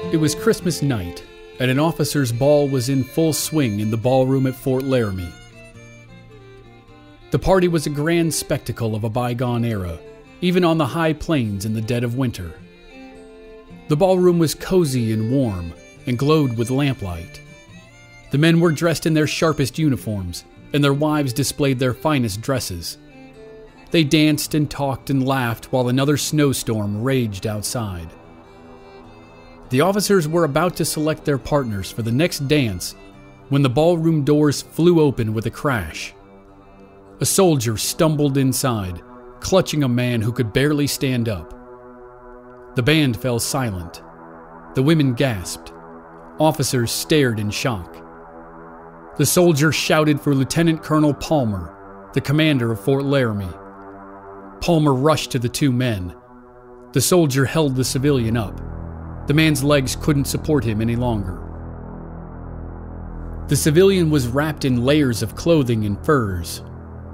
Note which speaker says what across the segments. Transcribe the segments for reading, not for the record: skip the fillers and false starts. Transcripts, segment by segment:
Speaker 1: It was Christmas night, and an officer's ball was in full swing in the ballroom at Fort Laramie. The party was a grand spectacle of a bygone era, even on the high plains in the dead of winter. The ballroom was cozy and warm, and glowed with lamplight. The men were dressed in their sharpest uniforms, and their wives displayed their finest dresses. They danced and talked and laughed while another snowstorm raged outside. The officers were about to select their partners for the next dance when the ballroom doors flew open with a crash. A soldier stumbled inside, clutching a man who could barely stand up. The band fell silent. The women gasped. Officers stared in shock. The soldier shouted for Lieutenant Colonel Palmer, the commander of Fort Laramie. Palmer rushed to the two men. The soldier held the civilian up. The man's legs couldn't support him any longer. The civilian was wrapped in layers of clothing and furs.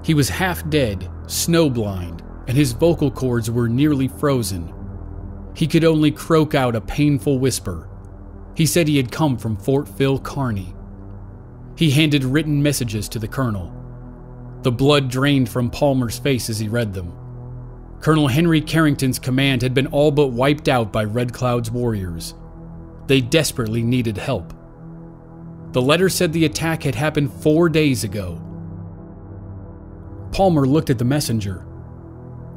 Speaker 1: He was half dead, snowblind, and his vocal cords were nearly frozen. He could only croak out a painful whisper. He said he had come from Fort Phil Kearny. He handed written messages to the colonel. The blood drained from Palmer's face as he read them. Colonel Henry Carrington's command had been all but wiped out by Red Cloud's warriors. They desperately needed help. The letter said the attack had happened 4 days ago. Palmer looked at the messenger.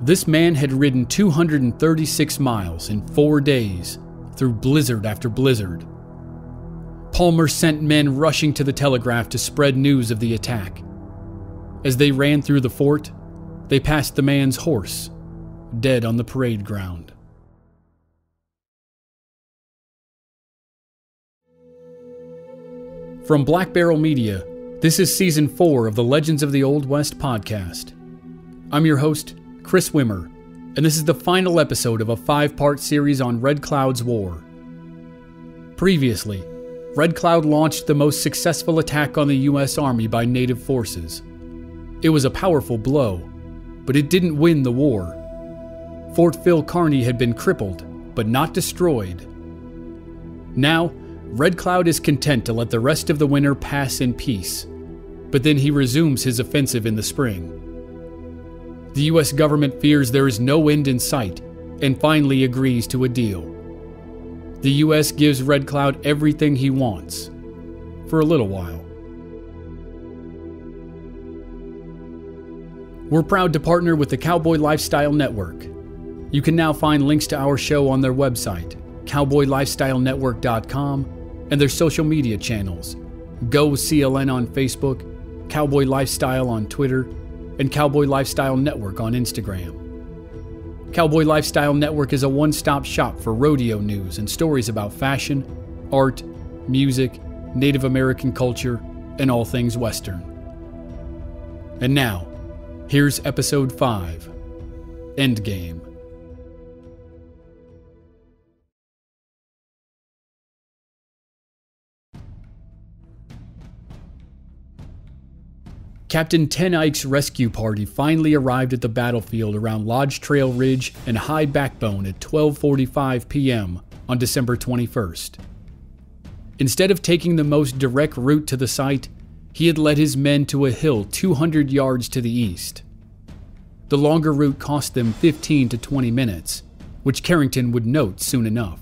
Speaker 1: This man had ridden 236 miles in 4 days, through blizzard after blizzard. Palmer sent men rushing to the telegraph to spread news of the attack. As they ran through the fort, they passed the man's horse, dead on the parade ground. From Black Barrel Media, this is Season 4 of the Legends of the Old West podcast. I'm your host, Chris Wimmer, and this is the final episode of a 5-part series on Red Cloud's War. Previously, Red Cloud launched the most successful attack on the U.S. Army by native forces. It was a powerful blow, but it didn't win the war. Fort Phil Kearny had been crippled, but not destroyed. Now, Red Cloud is content to let the rest of the winter pass in peace, but then he resumes his offensive in the spring. The U.S. government fears there is no end in sight and finally agrees to a deal. The U.S. gives Red Cloud everything he wants, for a little while. We're proud to partner with the Cowboy Lifestyle Network. You can now find links to our show on their website, cowboylifestylenetwork.com, and their social media channels, GoCLN on Facebook, Cowboy Lifestyle on Twitter, and Cowboy Lifestyle Network on Instagram. Cowboy Lifestyle Network is a one-stop shop for rodeo news and stories about fashion, art, music, Native American culture, and all things Western. And now, here's Episode 5, Endgame. Captain Ten Eyck's rescue party finally arrived at the battlefield around Lodge Trail Ridge and High Backbone at 12:45 p.m. on December 21st. Instead of taking the most direct route to the site, he had led his men to a hill 200 yards to the east. The longer route cost them 15 to 20 minutes, which Carrington would note soon enough.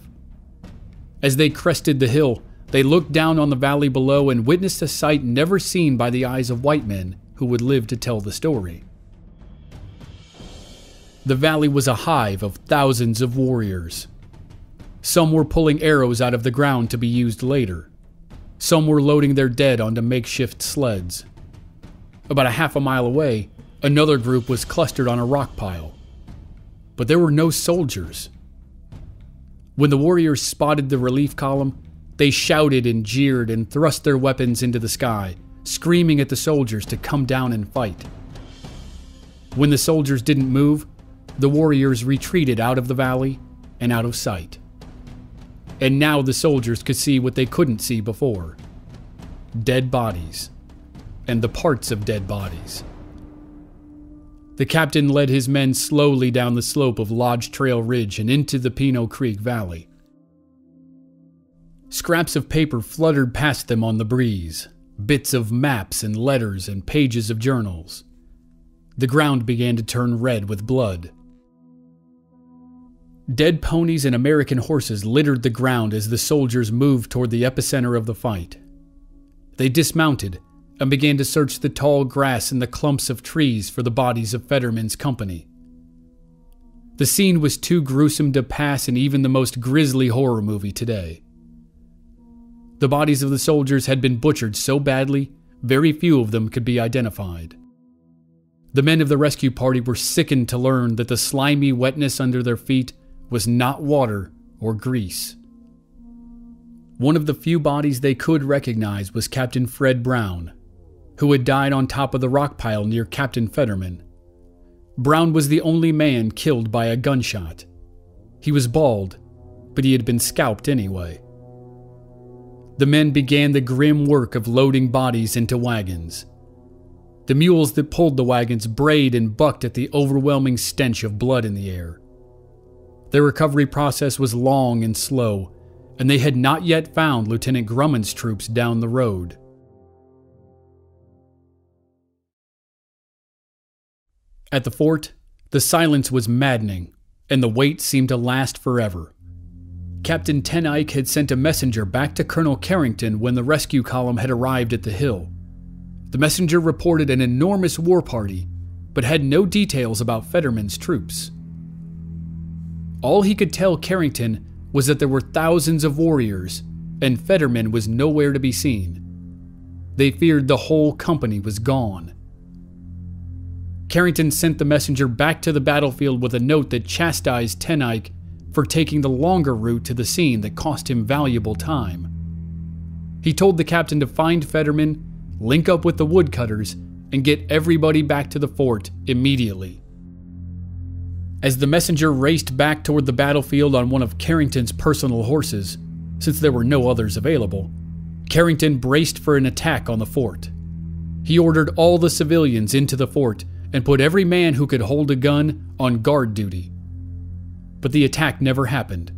Speaker 1: As they crested the hill, they looked down on the valley below and witnessed a sight never seen by the eyes of white men who would live to tell the story. The valley was a hive of thousands of warriors. Some were pulling arrows out of the ground to be used later. Some were loading their dead onto makeshift sleds. About a half a mile away, another group was clustered on a rock pile. But there were no soldiers. When the warriors spotted the relief column, they shouted and jeered and thrust their weapons into the sky, screaming at the soldiers to come down and fight. When the soldiers didn't move, the warriors retreated out of the valley and out of sight. And now the soldiers could see what they couldn't see before: dead bodies, and the parts of dead bodies. The captain led his men slowly down the slope of Lodge Trail Ridge and into the Pino Creek Valley. Scraps of paper fluttered past them on the breeze, bits of maps and letters and pages of journals. The ground began to turn red with blood. Dead ponies and American horses littered the ground as the soldiers moved toward the epicenter of the fight. They dismounted and began to search the tall grass and the clumps of trees for the bodies of Fetterman's company. The scene was too gruesome to pass in even the most grisly horror movie today. The bodies of the soldiers had been butchered so badly, very few of them could be identified. The men of the rescue party were sickened to learn that the slimy wetness under their feet was not water or grease. One of the few bodies they could recognize was Captain Fred Brown, who had died on top of the rock pile near Captain Fetterman. Brown was the only man killed by a gunshot. He was bald, but he had been scalped anyway. The men began the grim work of loading bodies into wagons. The mules that pulled the wagons brayed and bucked at the overwhelming stench of blood in the air. Their recovery process was long and slow, and they had not yet found Lieutenant Grumman's troops down the road. At the fort, the silence was maddening, and the wait seemed to last forever. Captain Ten Eyck had sent a messenger back to Colonel Carrington when the rescue column had arrived at the hill. The messenger reported an enormous war party, but had no details about Fetterman's troops. All he could tell Carrington was that there were thousands of warriors, and Fetterman was nowhere to be seen. They feared the whole company was gone. Carrington sent the messenger back to the battlefield with a note that chastised Ten Eyck for taking the longer route to the scene that cost him valuable time. He told the captain to find Fetterman, link up with the woodcutters, and get everybody back to the fort immediately. As the messenger raced back toward the battlefield on one of Carrington's personal horses, since there were no others available, Carrington braced for an attack on the fort. He ordered all the civilians into the fort and put every man who could hold a gun on guard duty. But the attack never happened,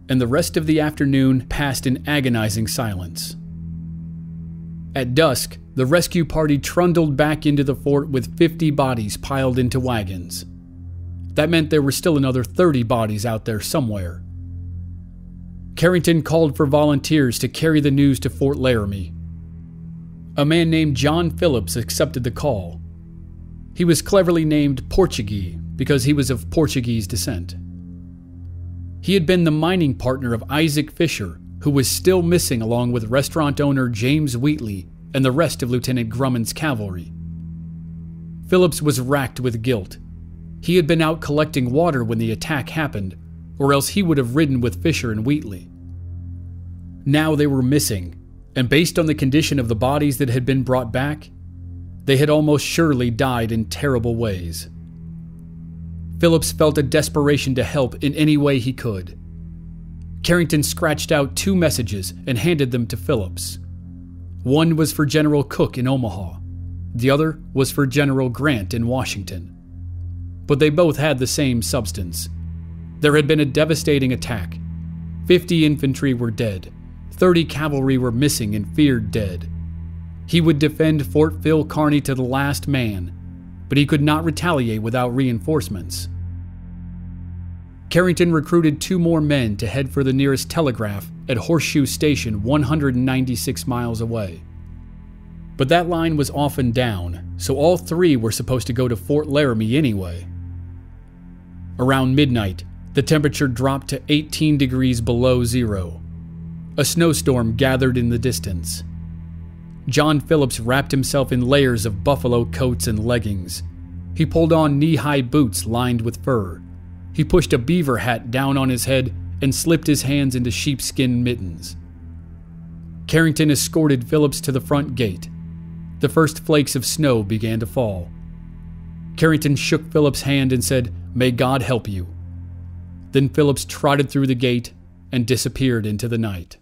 Speaker 1: and the rest of the afternoon passed in agonizing silence. At dusk, the rescue party trundled back into the fort with 50 bodies piled into wagons. That meant there were still another 30 bodies out there somewhere. Carrington called for volunteers to carry the news to Fort Laramie. A man named John Phillips accepted the call. He was cleverly named Portuguese because he was of Portuguese descent. He had been the mining partner of Isaac Fisher, who was still missing along with restaurant owner James Wheatley and the rest of Lieutenant Grumman's cavalry. Phillips was racked with guilt. He had been out collecting water when the attack happened, or else he would have ridden with Fisher and Wheatley. Now they were missing, and based on the condition of the bodies that had been brought back, they had almost surely died in terrible ways. Phillips felt a desperation to help in any way he could. Carrington scratched out 2 messages and handed them to Phillips. One was for General Cook in Omaha. The other was for General Grant in Washington. But they both had the same substance. There had been a devastating attack. 50 infantry were dead. 30 cavalry were missing and feared dead. He would defend Fort Phil Kearny to the last man, but he could not retaliate without reinforcements. Carrington recruited 2 more men to head for the nearest telegraph at Horseshoe Station 196 miles away. But that line was often down, so all 3 were supposed to go to Fort Laramie anyway. Around midnight, the temperature dropped to 18 degrees below zero. A snowstorm gathered in the distance. John Phillips wrapped himself in layers of buffalo coats and leggings. He pulled on knee-high boots lined with fur. He pushed a beaver hat down on his head and slipped his hands into sheepskin mittens. Carrington escorted Phillips to the front gate. The first flakes of snow began to fall. Carrington shook Phillips' hand and said, "May God help you." Then Phillips trotted through the gate and disappeared into the night.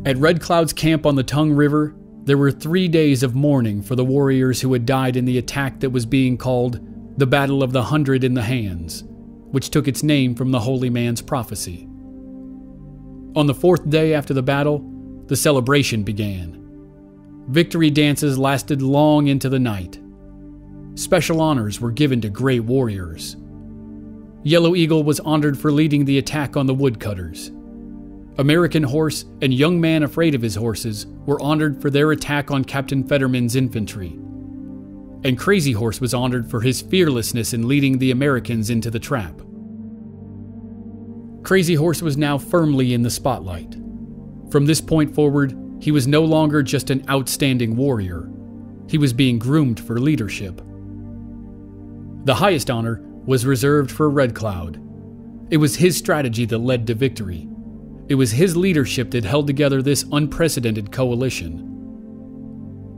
Speaker 1: At Red Cloud's camp on the Tongue River, There were 3 days of mourning for the warriors who had died in the attack that was being called the Battle of the 100 in the Hands, which took its name from the holy man's prophecy. On the 4th day after the battle, the celebration began. Victory dances lasted long into the night. Special honors were given to great warriors. Yellow Eagle was honored for leading the attack on the woodcutters. American Horse and Young Man Afraid of His Horses were honored for their attack on Captain Fetterman's infantry. And Crazy Horse was honored for his fearlessness in leading the Americans into the trap. Crazy Horse was now firmly in the spotlight. From this point forward, he was no longer just an outstanding warrior. He was being groomed for leadership. The highest honor was reserved for Red Cloud. It was his strategy that led to victory. It was his leadership that held together this unprecedented coalition.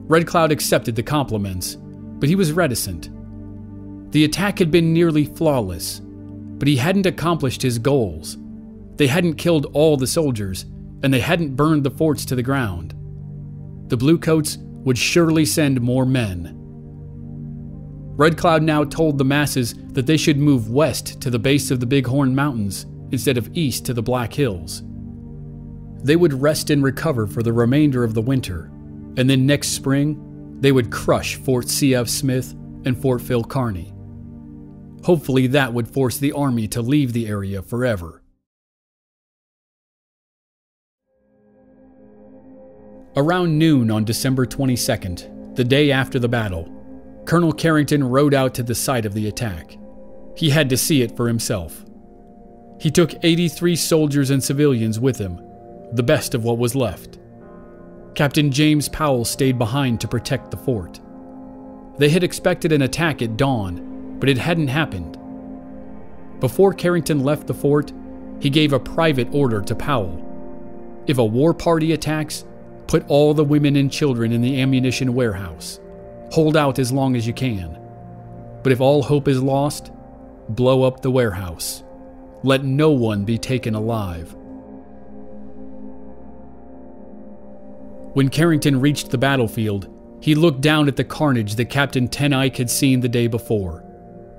Speaker 1: Red Cloud accepted the compliments, but he was reticent. The attack had been nearly flawless, but he hadn't accomplished his goals. They hadn't killed all the soldiers, and they hadn't burned the forts to the ground. The Bluecoats would surely send more men. Red Cloud now told the masses that they should move west to the base of the Bighorn Mountains instead of east to the Black Hills. They would rest and recover for the remainder of the winter, and then next spring, they would crush Fort C.F. Smith and Fort Phil Kearny. Hopefully that would force the army to leave the area forever. Around noon on December 22nd, the day after the battle, Colonel Carrington rode out to the site of the attack. He had to see it for himself. He took 83 soldiers and civilians with him, the best of what was left. Captain James Powell stayed behind to protect the fort. They had expected an attack at dawn, but it hadn't happened. Before Carrington left the fort, he gave a private order to Powell. If a war party attacks, put all the women and children in the ammunition warehouse. Hold out as long as you can. But if all hope is lost, blow up the warehouse. Let no one be taken alive. When Carrington reached the battlefield, he looked down at the carnage that Captain Ten Eyck had seen the day before,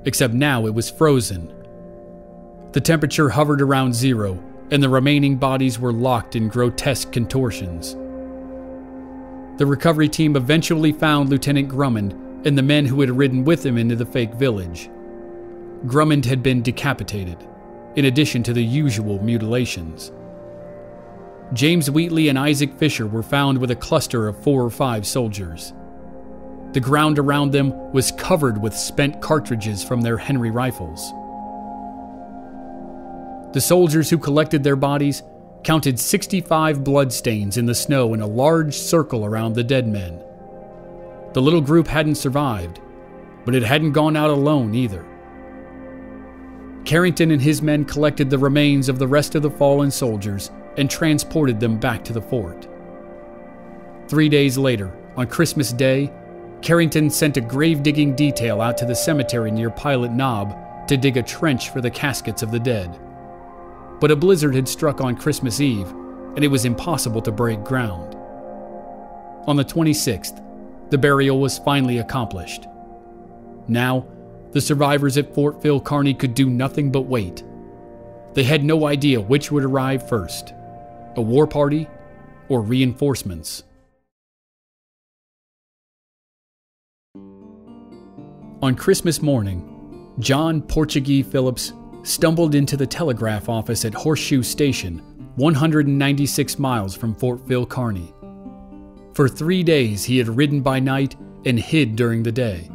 Speaker 1: except now it was frozen. The temperature hovered around 0, and the remaining bodies were locked in grotesque contortions. The recovery team eventually found Lieutenant Grummond and the men who had ridden with him into the fake village. Grummond had been decapitated, in addition to the usual mutilations. James Wheatley and Isaac Fisher were found with a cluster of 4 or 5 soldiers. The ground around them was covered with spent cartridges from their Henry rifles. The soldiers who collected their bodies counted 65 bloodstains in the snow in a large circle around the dead men. The little group hadn't survived, but it hadn't gone out alone either. Carrington and his men collected the remains of the rest of the fallen soldiers and transported them back to the fort. 3 days later, on Christmas Day, Carrington sent a grave-digging detail out to the cemetery near Pilot Knob to dig a trench for the caskets of the dead. But a blizzard had struck on Christmas Eve, and it was impossible to break ground. On the 26th, the burial was finally accomplished. Now, the survivors at Fort Phil Kearny could do nothing but wait. They had no idea which would arrive first, a war party or reinforcements. On Christmas morning, John Portuguese Phillips stumbled into the telegraph office at Horseshoe Station, 196 miles from Fort Phil Kearny. For 3 days he had ridden by night and hid during the day.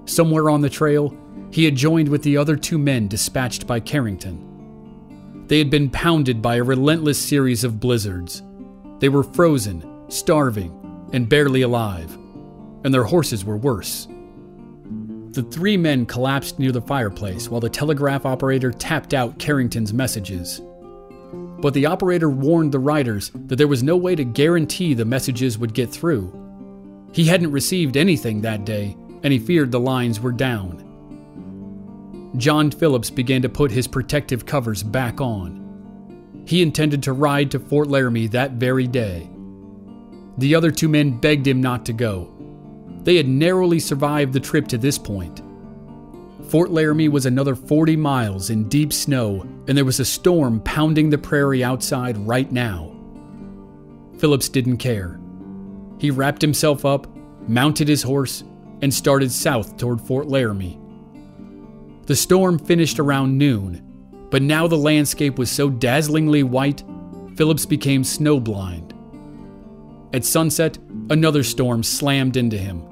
Speaker 1: Somewhere on the trail, he had joined with the other 2 men dispatched by Carrington. They had been pounded by a relentless series of blizzards. They were frozen, starving, and barely alive, and their horses were worse. The 3 men collapsed near the fireplace while the telegraph operator tapped out Carrington's messages. But the operator warned the riders that there was no way to guarantee the messages would get through. He hadn't received anything that day, and he feared the lines were down. John Phillips began to put his protective covers back on. He intended to ride to Fort Laramie that very day. The other 2 men begged him not to go. They had narrowly survived the trip to this point. Fort Laramie was another 40 miles in deep snow, and there was a storm pounding the prairie outside right now. Phillips didn't care. He wrapped himself up, mounted his horse, and started south toward Fort Laramie. The storm finished around noon, but now the landscape was so dazzlingly white, Phillips became snowblind. At sunset, another storm slammed into him.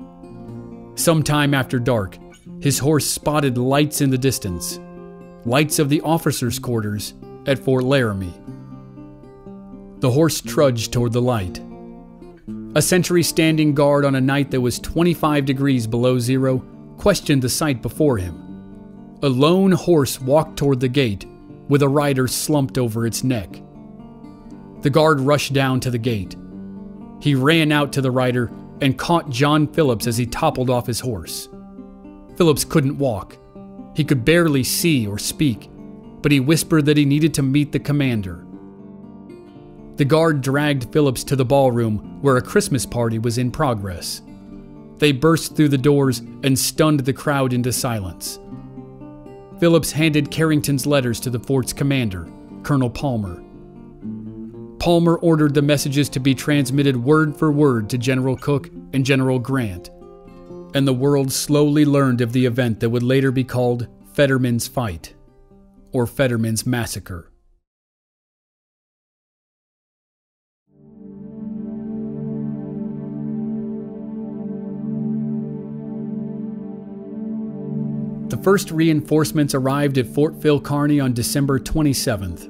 Speaker 1: Sometime after dark, his horse spotted lights in the distance, lights of the officers' quarters at Fort Laramie. The horse trudged toward the light. A sentry standing guard on a night that was 25 degrees below zero questioned the sight before him. A lone horse walked toward the gate with a rider slumped over its neck. The guard rushed down to the gate. He ran out to the rider and caught John Phillips as he toppled off his horse. Phillips couldn't walk. He could barely see or speak, but he whispered that he needed to meet the commander. The guard dragged Phillips to the ballroom where a Christmas party was in progress. They burst through the doors and stunned the crowd into silence. Phillips handed Carrington's letters to the fort's commander, Colonel Palmer. Palmer ordered the messages to be transmitted word for word to General Cooke and General Grant, and the world slowly learned of the event that would later be called Fetterman's Fight, or Fetterman's Massacre. The first reinforcements arrived at Fort Phil Kearny on December 27th.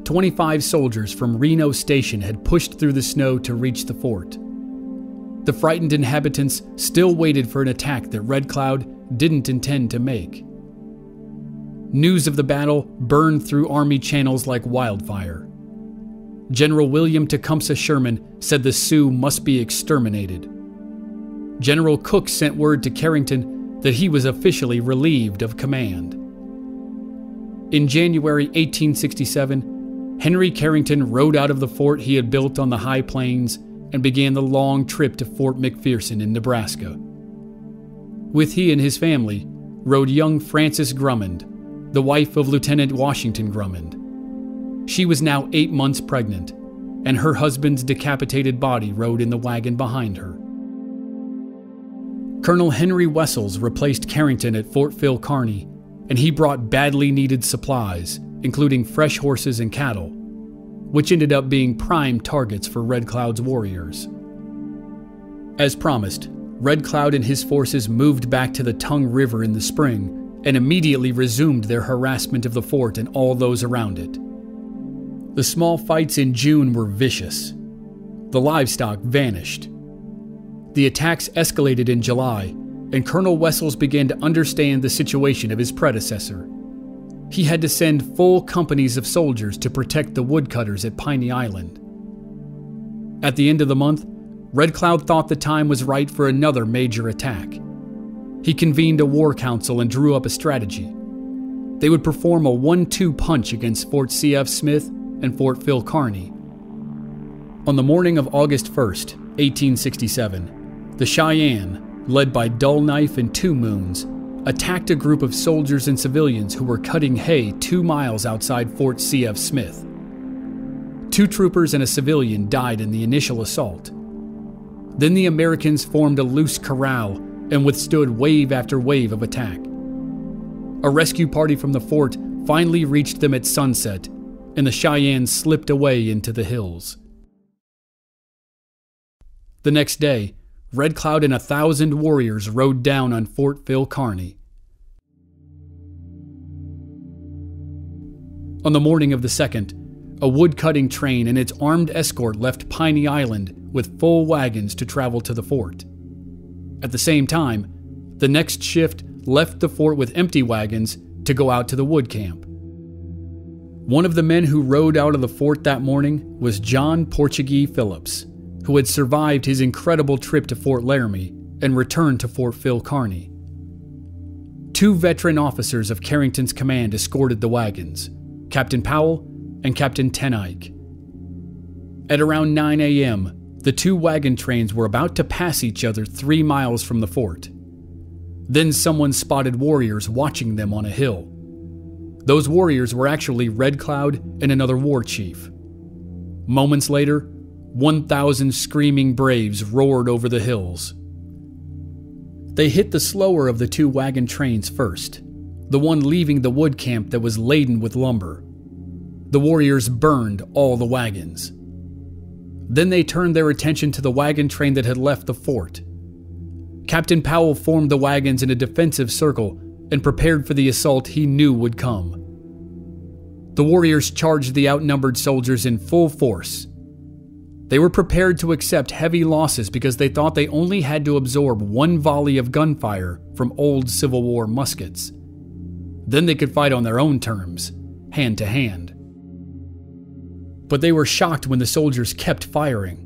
Speaker 1: 25 soldiers from Reno Station had pushed through the snow to reach the fort. The frightened inhabitants still waited for an attack that Red Cloud didn't intend to make. News of the battle burned through Army channels like wildfire. General William Tecumseh Sherman said the Sioux must be exterminated. General Cooke sent word to Carrington that he was officially relieved of command. In January 1867, Henry Carrington rode out of the fort he had built on the high plains and began the long trip to Fort McPherson in Nebraska. With he and his family rode young Frances Grummond, the wife of Lieutenant Washington Grummond. She was now 8 months pregnant, and her husband's decapitated body rode in the wagon behind her. Colonel Henry Wessels replaced Carrington at Fort Phil Kearny, and he brought badly needed supplies, including fresh horses and cattle, which ended up being prime targets for Red Cloud's warriors. As promised, Red Cloud and his forces moved back to the Tongue River in the spring and immediately resumed their harassment of the fort and all those around it. The small fights in June were vicious. The livestock vanished. The attacks escalated in July, and Colonel Wessels began to understand the situation of his predecessor. He had to send full companies of soldiers to protect the woodcutters at Piney Island. At the end of the month, Red Cloud thought the time was right for another major attack. He convened a war council and drew up a strategy. They would perform a 1-2 punch against Fort C.F. Smith and Fort Phil Kearny. On the morning of August 1st, 1867, the Cheyenne, led by Dull Knife and Two Moons, attacked a group of soldiers and civilians who were cutting hay 2 miles outside Fort C.F. Smith. 2 troopers and a civilian died in the initial assault. Then the Americans formed a loose corral and withstood wave after wave of attack. A rescue party from the fort finally reached them at sunset, and the Cheyennes slipped away into the hills. The next day, Red Cloud and 1,000 warriors rode down on Fort Phil Kearny. On the morning of the 2nd, a wood-cutting train and its armed escort left Piney Island with full wagons to travel to the fort. At the same time, the next shift left the fort with empty wagons to go out to the wood camp. One of the men who rode out of the fort that morning was John Portuguese Phillips, who had survived his incredible trip to Fort Laramie and returned to Fort Phil Kearny. 2 veteran officers of Carrington's command escorted the wagons, Captain Powell and Captain Ten Eyck. At around 9 a.m., The two wagon trains were about to pass each other 3 miles from the fort. Then someone spotted warriors watching them on a hill. Those warriors were actually Red Cloud and another war chief. Moments later, 1,000 screaming braves roared over the hills. They hit the slower of the two wagon trains first, the one leaving the wood camp that was laden with lumber. The warriors burned all the wagons. Then they turned their attention to the wagon train that had left the fort. Captain Powell formed the wagons in a defensive circle and prepared for the assault he knew would come. The warriors charged the outnumbered soldiers in full force. They were prepared to accept heavy losses because they thought they only had to absorb one volley of gunfire from old Civil War muskets. Then they could fight on their own terms, hand to hand. But they were shocked when the soldiers kept firing.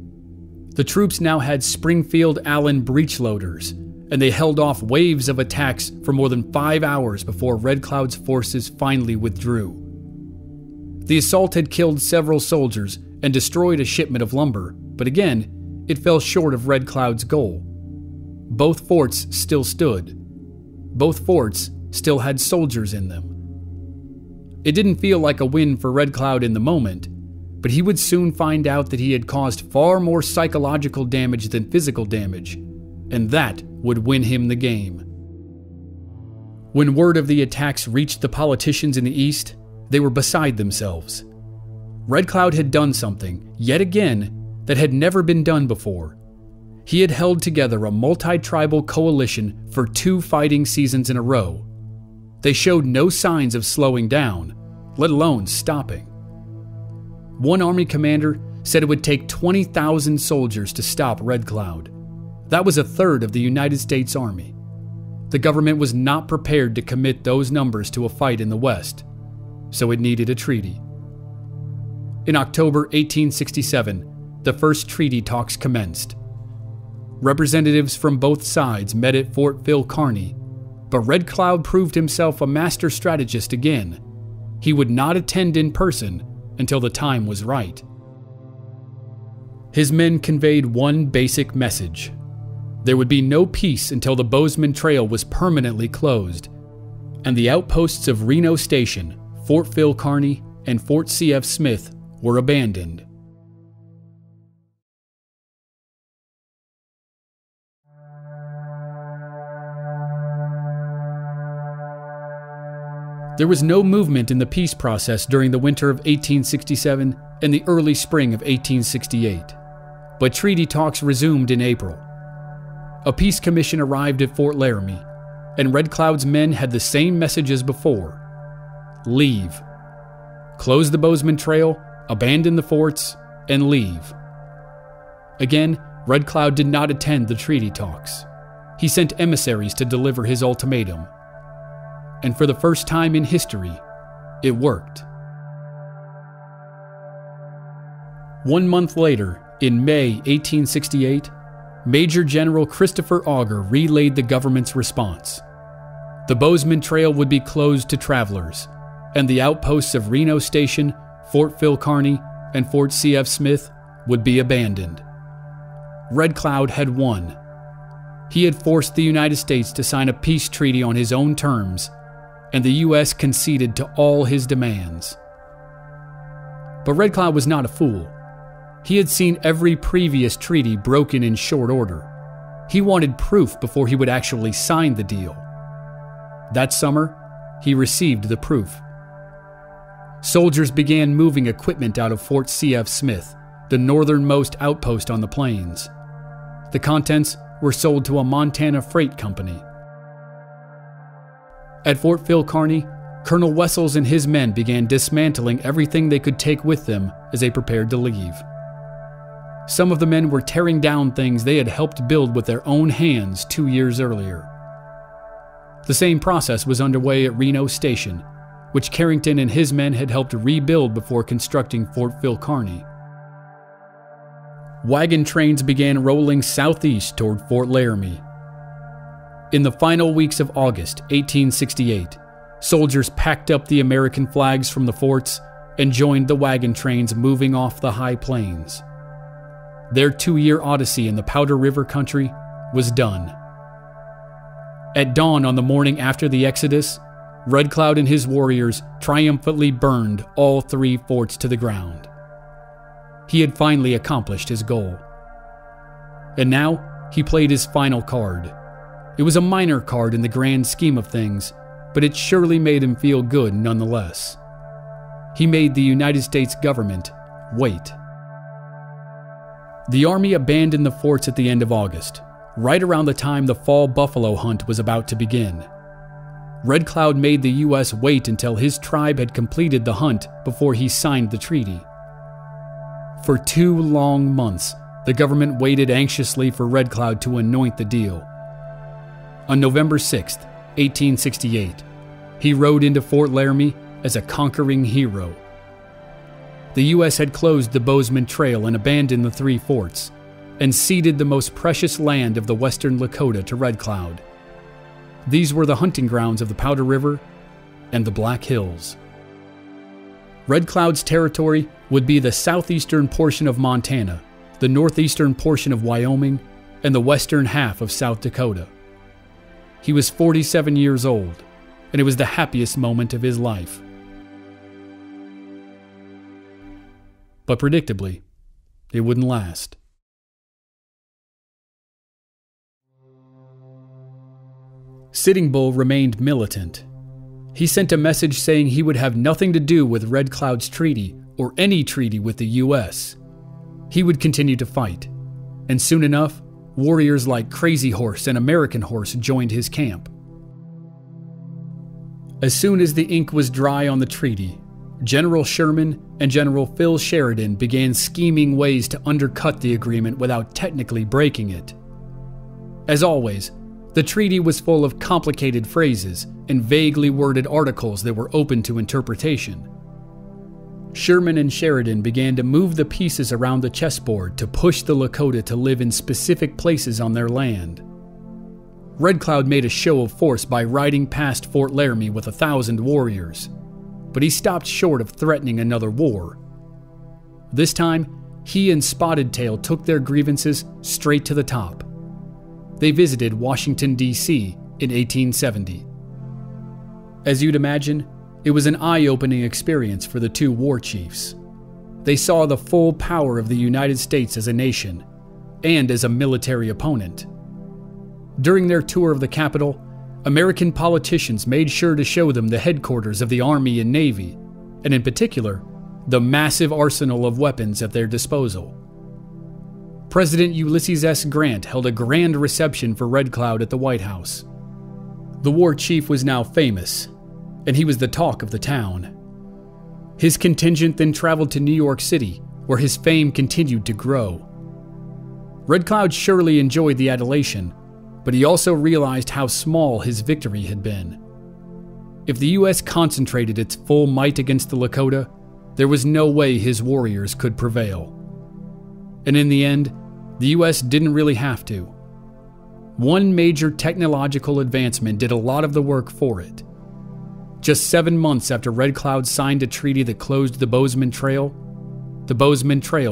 Speaker 1: The troops now had Springfield Allen breechloaders, and they held off waves of attacks for more than 5 hours before Red Cloud's forces finally withdrew. The assault had killed several soldiers and destroyed a shipment of lumber, but again, it fell short of Red Cloud's goal. Both forts still stood. Both forts still had soldiers in them. It didn't feel like a win for Red Cloud in the moment, but he would soon find out that he had caused far more psychological damage than physical damage, and that would win him the game. When word of the attacks reached the politicians in the East, they were beside themselves. Red Cloud had done something, yet again, that had never been done before. He had held together a multi-tribal coalition for 2 fighting seasons in a row. They showed no signs of slowing down, let alone stopping. One army commander said it would take 20,000 soldiers to stop Red Cloud. That was a third of the United States Army. The government was not prepared to commit those numbers to a fight in the West, so it needed a treaty. In October 1867, the first treaty talks commenced. Representatives from both sides met at Fort Phil Kearny, but Red Cloud proved himself a master strategist again. He would not attend in person until the time was right. His men conveyed one basic message. There would be no peace until the Bozeman Trail was permanently closed, and the outposts of Reno Station, Fort Phil Kearny, and Fort C.F. Smith were abandoned. There was no movement in the peace process during the winter of 1867 and the early spring of 1868, but treaty talks resumed in April. A peace commission arrived at Fort Laramie, and Red Cloud's men had the same message as before: leave. Close the Bozeman Trail, abandon the forts, and leave. Again, Red Cloud did not attend the treaty talks. He sent emissaries to deliver his ultimatum. And for the first time in history, it worked. 1 month later, in May 1868, Major General Christopher Auger relayed the government's response. The Bozeman Trail would be closed to travelers, and the outposts of Reno Station, Fort Phil Kearny, and Fort C.F. Smith would be abandoned. Red Cloud had won. He had forced the United States to sign a peace treaty on his own terms, and the U.S. conceded to all his demands. But Red Cloud was not a fool. He had seen every previous treaty broken in short order. He wanted proof before he would actually sign the deal. That summer, he received the proof. Soldiers began moving equipment out of Fort C.F. Smith, the northernmost outpost on the plains. The contents were sold to a Montana freight company. At Fort Phil Kearny, Colonel Wessels and his men began dismantling everything they could take with them as they prepared to leave. Some of the men were tearing down things they had helped build with their own hands 2 years earlier. The same process was underway at Reno Station, which Carrington and his men had helped rebuild before constructing Fort Phil Kearny. Wagon trains began rolling southeast toward Fort Laramie. In the final weeks of August 1868, soldiers packed up the American flags from the forts and joined the wagon trains moving off the high plains. their 2-year odyssey in the Powder River country was done. At dawn on the morning after the exodus, Red Cloud and his warriors triumphantly burned all 3 forts to the ground. He had finally accomplished his goal. And now, he played his final card. It was a minor card in the grand scheme of things, but it surely made him feel good nonetheless. He made the United States government wait. The Army abandoned the forts at the end of August, right around the time the fall buffalo hunt was about to begin. Red Cloud made the U.S. wait until his tribe had completed the hunt before he signed the treaty. For 2 long months, the government waited anxiously for Red Cloud to anoint the deal. On November 6, 1868, he rode into Fort Laramie as a conquering hero. The U.S. had closed the Bozeman Trail and abandoned the 3 forts, and ceded the most precious land of the western Lakota to Red Cloud. These were the hunting grounds of the Powder River and the Black Hills. Red Cloud's territory would be the southeastern portion of Montana, the northeastern portion of Wyoming, and the western half of South Dakota. He was 47 years old, and it was the happiest moment of his life. But predictably, it wouldn't last. Sitting Bull remained militant. He sent a message saying he would have nothing to do with Red Cloud's treaty or any treaty with the U.S. He would continue to fight, and soon enough, warriors like Crazy Horse and American Horse joined his camp. As soon as the ink was dry on the treaty, General Sherman and General Phil Sheridan began scheming ways to undercut the agreement without technically breaking it. As always, the treaty was full of complicated phrases and vaguely worded articles that were open to interpretation. Sherman and Sheridan began to move the pieces around the chessboard to push the Lakota to live in specific places on their land. Red Cloud made a show of force by riding past Fort Laramie with 1,000 warriors, but he stopped short of threatening another war. This time, he and Spotted Tail took their grievances straight to the top. They visited Washington, D.C. in 1870. As you'd imagine, it was an eye-opening experience for the 2 war chiefs. They saw the full power of the United States as a nation, and as a military opponent. During their tour of the capital, American politicians made sure to show them the headquarters of the Army and Navy, and in particular, the massive arsenal of weapons at their disposal. President Ulysses S. Grant held a grand reception for Red Cloud at the White House. The war chief was now famous, and he was the talk of the town. His contingent then traveled to New York City, where his fame continued to grow. Red Cloud surely enjoyed the adulation, but he also realized how small his victory had been. If the U.S. concentrated its full might against the Lakota, there was no way his warriors could prevail. And in the end, the U.S. didn't really have to. One major technological advancement did a lot of the work for it. Just 7 months after Red Cloud signed a treaty that closed the Bozeman Trail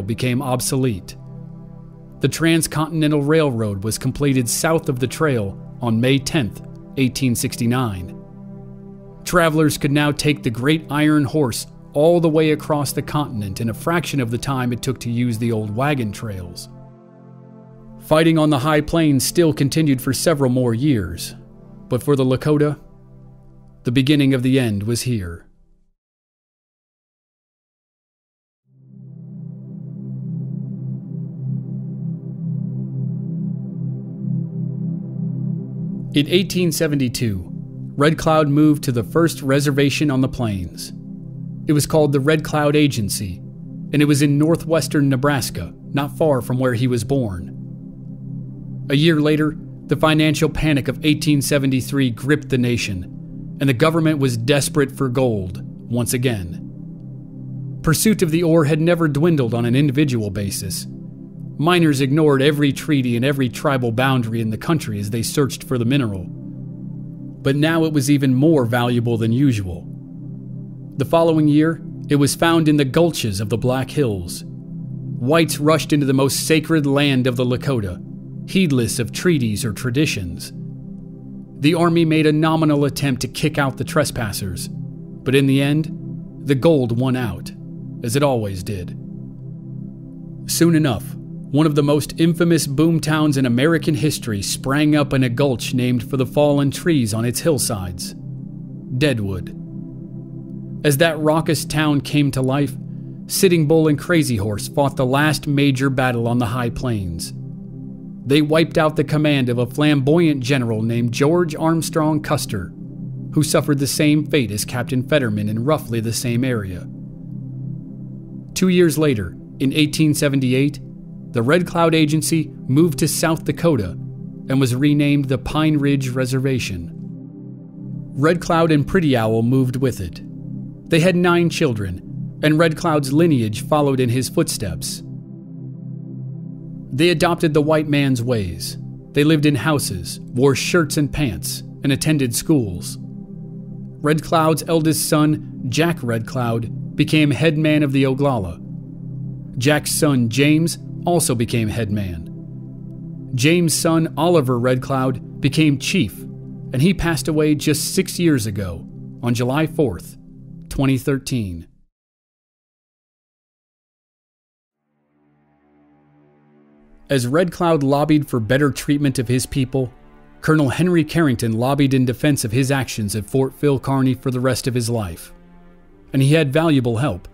Speaker 1: became obsolete. The Transcontinental Railroad was completed south of the trail on May 10, 1869. Travelers could now take the Great Iron Horse all the way across the continent in a fraction of the time it took to use the old wagon trails. Fighting on the high plains still continued for several more years, but for the Lakota, the beginning of the end was here. In 1872, Red Cloud moved to the first reservation on the plains. It was called the Red Cloud Agency, and it was in northwestern Nebraska, not far from where he was born. A year later, the financial panic of 1873 gripped the nation, and the government was desperate for gold once again. Pursuit of the ore had never dwindled on an individual basis. Miners ignored every treaty and every tribal boundary in the country as they searched for the mineral. But now it was even more valuable than usual. The following year, it was found in the gulches of the Black Hills. whites rushed into the most sacred land of the Lakota, heedless of treaties or traditions. The army made a nominal attempt to kick out the trespassers, but in the end, the gold won out, as it always did. Soon enough, one of the most infamous boomtowns in American history sprang up in a gulch named for the fallen trees on its hillsides, Deadwood. As that raucous town came to life, Sitting Bull and Crazy Horse fought the last major battle on the high plains. They wiped out the command of a flamboyant general named George Armstrong Custer, who suffered the same fate as Captain Fetterman in roughly the same area. 2 years later, in 1878, the Red Cloud Agency moved to South Dakota and was renamed the Pine Ridge Reservation. Red Cloud and Pretty Owl moved with it. They had 9 children, and Red Cloud's lineage followed in his footsteps. They adopted the white man's ways. They lived in houses, wore shirts and pants, and attended schools. Red Cloud's eldest son, Jack Red Cloud, became head man of the Oglala. Jack's son, James, also became head man. James' son, Oliver Red Cloud, became chief, and he passed away just 6 years ago, on July 4th, 2013. As Red Cloud lobbied for better treatment of his people, Colonel Henry Carrington lobbied in defense of his actions at Fort Phil Kearny for the rest of his life. And he had valuable help.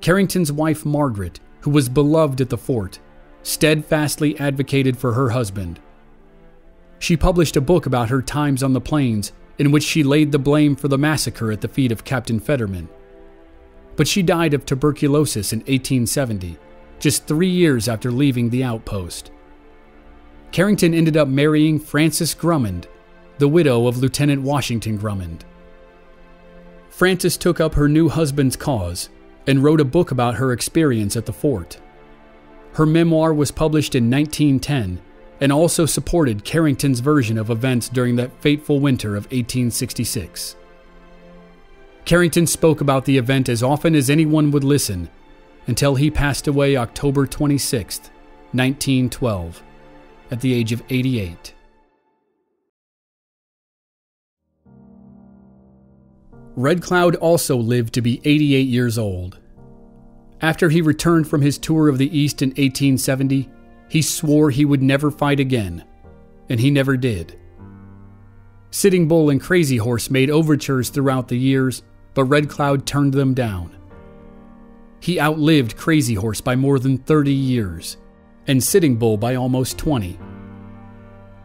Speaker 1: Carrington's wife Margaret, who was beloved at the fort, steadfastly advocated for her husband. She published a book about her times on the plains in which she laid the blame for the massacre at the feet of Captain Fetterman. But she died of tuberculosis in 1870, just 3 years after leaving the outpost. Carrington ended up marrying Frances Grummond, the widow of Lieutenant Washington Grummond. Frances took up her new husband's cause and wrote a book about her experience at the fort. Her memoir was published in 1910 and also supported Carrington's version of events during that fateful winter of 1866. Carrington spoke about the event as often as anyone would listen until he passed away October 26, 1912, at the age of 88. Red Cloud also lived to be 88 years old. After he returned from his tour of the East in 1870, he swore he would never fight again, and he never did. Sitting Bull and Crazy Horse made overtures throughout the years, but Red Cloud turned them down. He outlived Crazy Horse by more than 30 years, and Sitting Bull by almost 20.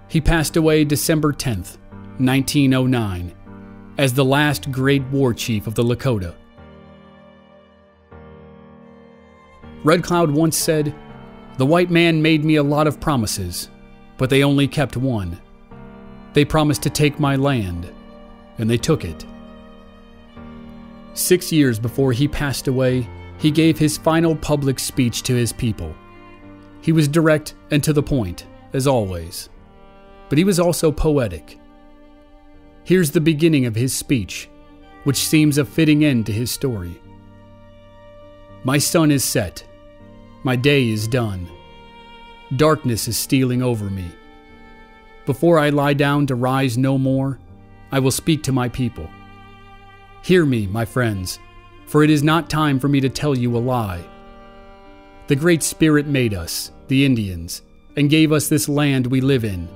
Speaker 1: He passed away December 10th, 1909, as the last great war chief of the Lakota. Red Cloud once said, "The white man made me a lot of promises, but they only kept one. They promised to take my land, and they took it." 6 years before he passed away, he gave his final public speech to his people. He was direct and to the point, as always, but he was also poetic. Here's the beginning of his speech, which seems a fitting end to his story. "My sun is set. My day is done. Darkness is stealing over me. Before I lie down to rise no more, I will speak to my people. Hear me, my friends, for it is not time for me to tell you a lie. The Great Spirit made us, the Indians, and gave us this land we live in.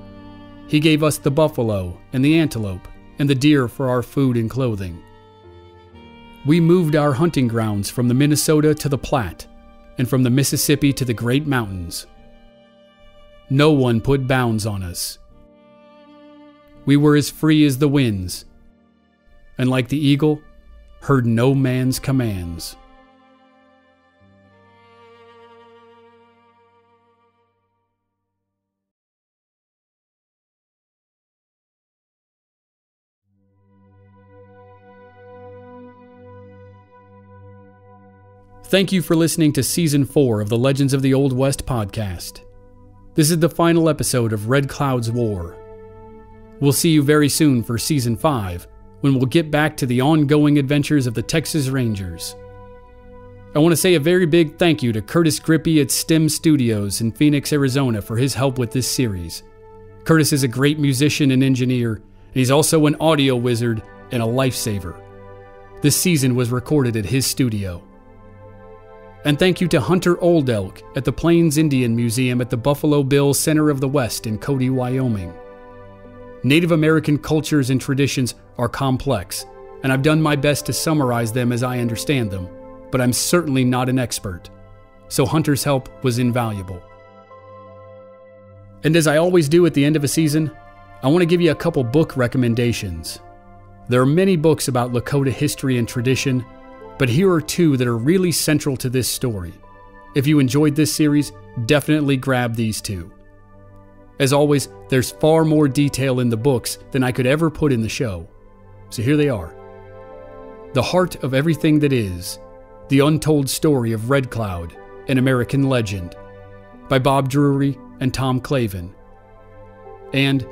Speaker 1: He gave us the buffalo and the antelope and the deer for our food and clothing. We moved our hunting grounds from the Minnesota to the Platte, and from the Mississippi to the Great Mountains. No one put bounds on us. We were as free as the winds, and like the eagle, heard no man's commands." Thank you for listening to Season 4 of the Legends of the Old West podcast. This is the final episode of Red Cloud's War. We'll see you very soon for Season 5, when we'll get back to the ongoing adventures of the Texas Rangers. I want to say a very big thank you to Curtis Grippy at STEM Studios in Phoenix, Arizona for his help with this series. Curtis is a great musician and engineer, and he's also an audio wizard and a lifesaver. This season was recorded at his studio. And thank you to Hunter Oldelk at the Plains Indian Museum at the Buffalo Bill Center of the West in Cody, Wyoming. Native American cultures and traditions are complex, and I've done my best to summarize them as I understand them, but I'm certainly not an expert, so Hunter's help was invaluable. And as I always do at the end of a season, I want to give you a couple book recommendations. There are many books about Lakota history and tradition, but here are two that are really central to this story. If you enjoyed this series, definitely grab these two. As always, there's far more detail in the books than I could ever put in the show. So here they are. The Heart of Everything That Is, The Untold Story of Red Cloud, an American Legend, by Bob Drury and Tom Clavin. And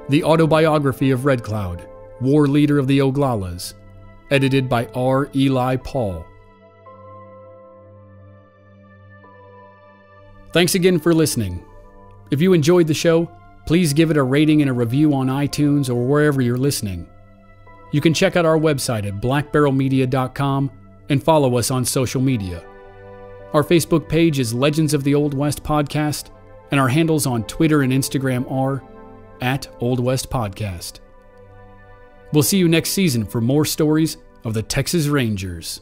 Speaker 1: The Autobiography of Red Cloud, War Leader of the Oglalas, edited by R. Eli Paul. Thanks again for listening. If you enjoyed the show, please give it a rating and a review on iTunes or wherever you're listening. You can check out our website at blackbarrelmedia.com and follow us on social media. Our Facebook page is Legends of the Old West Podcast, and our handles on Twitter and Instagram are @OldWestPodcast. We'll see you next season for more stories of the Texas Rangers.